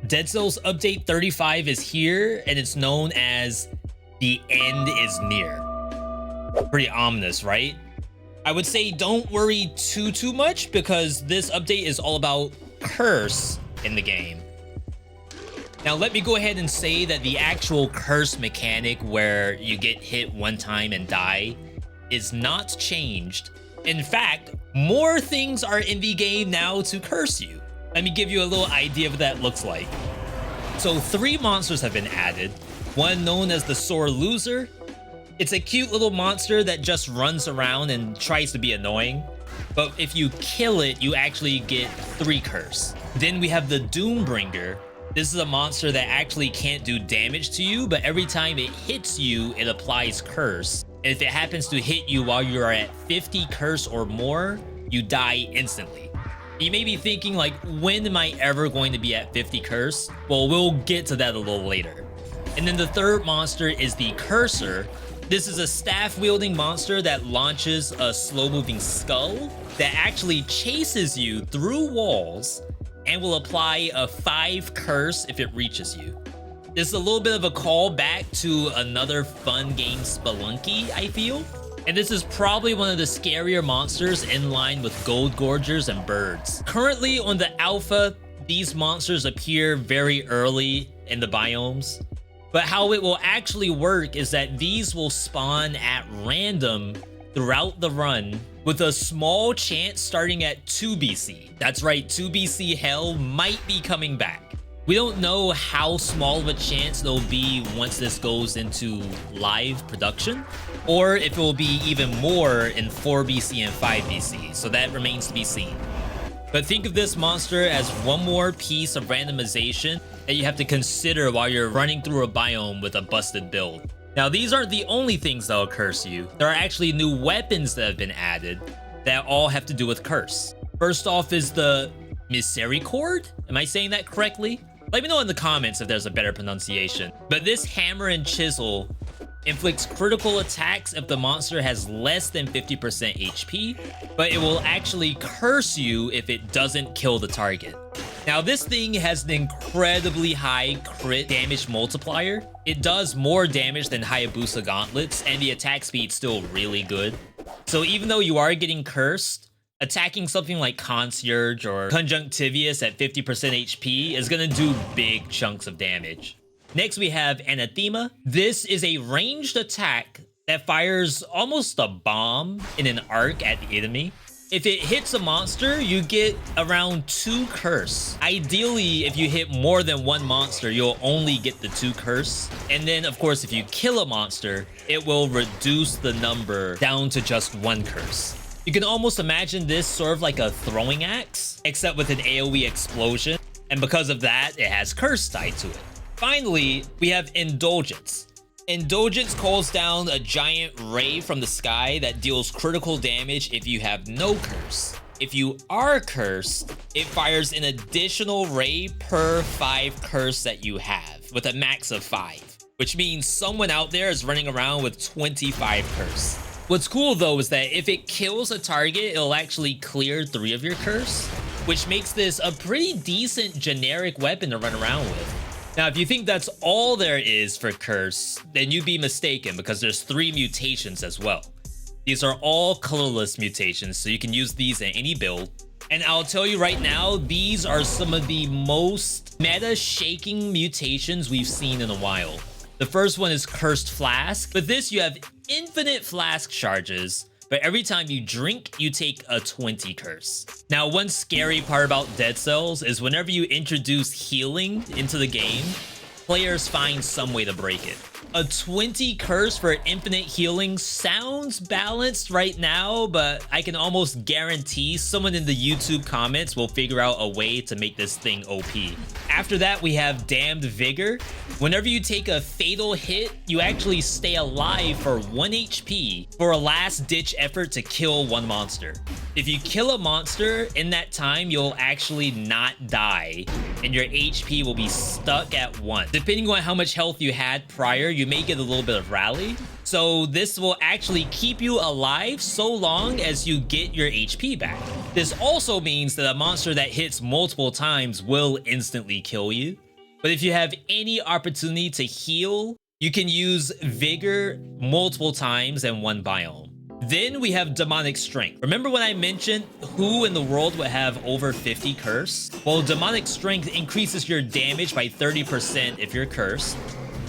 Dead Cells Update 35 is here, and it's known as the end is near. Pretty ominous, right? I would say don't worry too much, because this update is all about curse in the game. Now let me go ahead and say that the actual curse mechanic where you get hit one time and die is not changed. In fact, more things are in the game now to curse you. Let me give you a little idea of what that looks like. So 3 monsters have been added. One known as the Sore Loser. It's a cute little monster that just runs around and tries to be annoying. But if you kill it, you actually get 3 curse. Then we have the Doombringer. This is a monster that actually can't do damage to you, but every time it hits you, it applies curse. And if it happens to hit you while you are at 50 curse or more, you die instantly. You may be thinking, like, when am I ever going to be at 50 curse? Well, we'll get to that a little later. And then the third monster is the Cursor. This is a staff-wielding monster that launches a slow-moving skull that actually chases you through walls and will apply a 5 curse if it reaches you. This is a little bit of a callback to another fun game, Spelunky, I feel. And this is probably one of the scarier monsters in line with Gold Gorgers and Birds. Currently on the alpha, these monsters appear very early in the biomes. But how it will actually work is that these will spawn at random throughout the run with a small chance starting at 2 BC. That's right, 2 BC Hell might be coming back. We don't know how small of a chance there'll be once this goes into live production, or if it will be even more in 4 BC and 5 BC, so that remains to be seen. But think of this monster as one more piece of randomization that you have to consider while you're running through a biome with a busted build. Now, these aren't the only things that'll curse you. There are actually new weapons that have been added that all have to do with curse. First off is the Misericord? Am I saying that correctly? Let me know in the comments if there's a better pronunciation. But this hammer and chisel inflicts critical attacks if the monster has less than 50% HP, but it will actually curse you if it doesn't kill the target. Now, this thing has an incredibly high crit damage multiplier. It does more damage than Hayabusa gauntlets, and the attack speed's still really good. So even though you are getting cursed, attacking something like Concierge or Conjunctivius at 50% HP is gonna do big chunks of damage. Next, we have Anathema. This is a ranged attack that fires almost a bomb in an arc at the enemy. If it hits a monster, you get around 2 curse. Ideally, if you hit more than 1 monster, you'll only get the 2 curse. And then, of course, if you kill a monster, it will reduce the number down to just 1 curse. You can almost imagine this sort of like a throwing axe, except with an AoE explosion. And because of that, it has curse tied to it. Finally, we have Indulgence. Indulgence calls down a giant ray from the sky that deals critical damage if you have no curse. If you are cursed, it fires an additional ray per 5 curse that you have, with a max of 5. Which means someone out there is running around with 25 curse. What's cool though is that if it kills a target, it'll actually clear 3 of your curse, which makes this a pretty decent generic weapon to run around with. Now, if you think that's all there is for curse, then you'd be mistaken, because there's 3 mutations as well. These are all colorless mutations, so you can use these in any build. And I'll tell you right now, these are some of the most meta-shaking mutations we've seen in a while. The first one is Cursed Flask. With this, you have infinite flask charges, but every time you drink, you take a 20 curse. Now, one scary part about Dead Cells is whenever you introduce healing into the game, players find some way to break it. A 20 curse for infinite healing sounds balanced right now, but I can almost guarantee someone in the YouTube comments will figure out a way to make this thing OP. After that, we have Damned Vigor. Whenever you take a fatal hit, you actually stay alive for 1 HP for a last-ditch effort to kill 1 monster. If you kill a monster in that time, you'll actually not die, and your HP will be stuck at 1. Depending on how much health you had prior, you may get a little bit of rally. So this will actually keep you alive so long as you get your HP back. This also means that a monster that hits multiple times will instantly kill you. But if you have any opportunity to heal, you can use Vigor multiple times in one biome. Then we have Demonic Strength. Remember when I mentioned who in the world would have over 50 curse? Well, Demonic Strength increases your damage by 30% if you're cursed,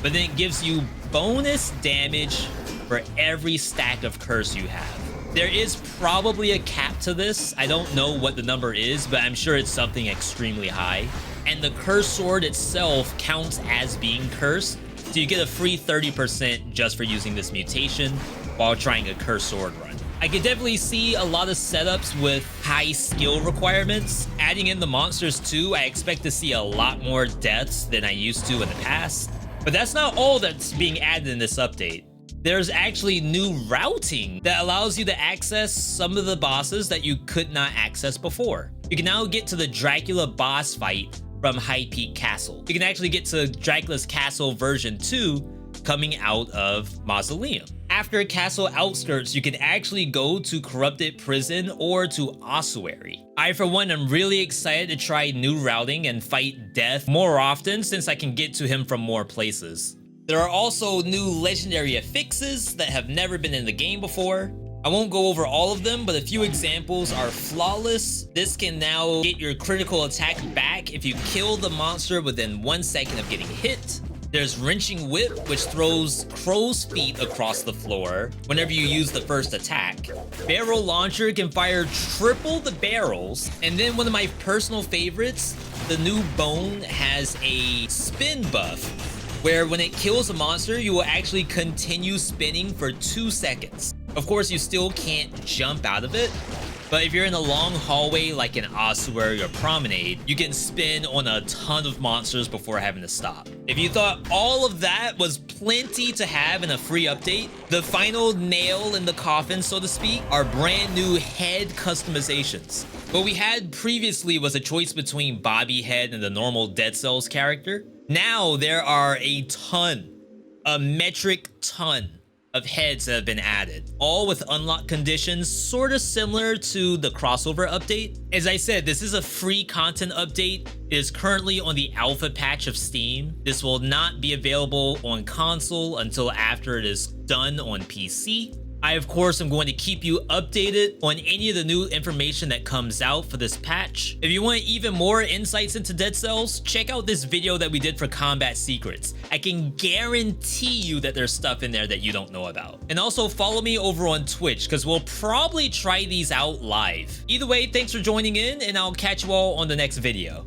but then it gives you bonus damage for every stack of curse you have. There is probably a cap to this. I don't know what the number is, but I'm sure it's something extremely high. And the curse sword itself counts as being cursed, so you get a free 30% just for using this mutation while trying a curse sword run. I could definitely see a lot of setups with high skill requirements. Adding in the monsters too, I expect to see a lot more deaths than I used to in the past. But that's not all that's being added in this update. There's actually new routing that allows you to access some of the bosses that you could not access before. You can now get to the Dracula boss fight from High Peak Castle. You can actually get to Dracula's Castle version 2 coming out of Mausoleum. After Castle Outskirts, you can actually go to Corrupted Prison or to Ossuary. I, for one, am really excited to try new routing and fight Death more often since I can get to him from more places. There are also new legendary affixes that have never been in the game before. I won't go over all of them, but a few examples are Flawless. This can now get your critical attack back if you kill the monster within 1 second of getting hit. There's Wrenching Whip, which throws crow's feet across the floor whenever you use the first attack. Barrel Launcher can fire triple the barrels. And then one of my personal favorites, the new Bone has a spin buff, where when it kills a monster, you will actually continue spinning for 2 seconds. Of course, you still can't jump out of it, but if you're in a long hallway like an ossuary or promenade, you can spin on a ton of monsters before having to stop. If you thought all of that was plenty to have in a free update, the final nail in the coffin, so to speak, are brand new head customizations. What we had previously was a choice between Bobby Head and the normal Dead Cells character. Now there are a metric ton of heads that have been added, all with unlock conditions sort of similar to the crossover update. As I said, this is a free content update. It is currently on the alpha patch of Steam. This will not be available on console until after it is done on PC. I, of course, am going to keep you updated on any of the new information that comes out for this patch. If you want even more insights into Dead Cells, check out this video that we did for Combat Secrets. I can guarantee you that there's stuff in there that you don't know about. And also follow me over on Twitch, because we'll probably try these out live. Either way, thanks for joining in, and I'll catch you all on the next video.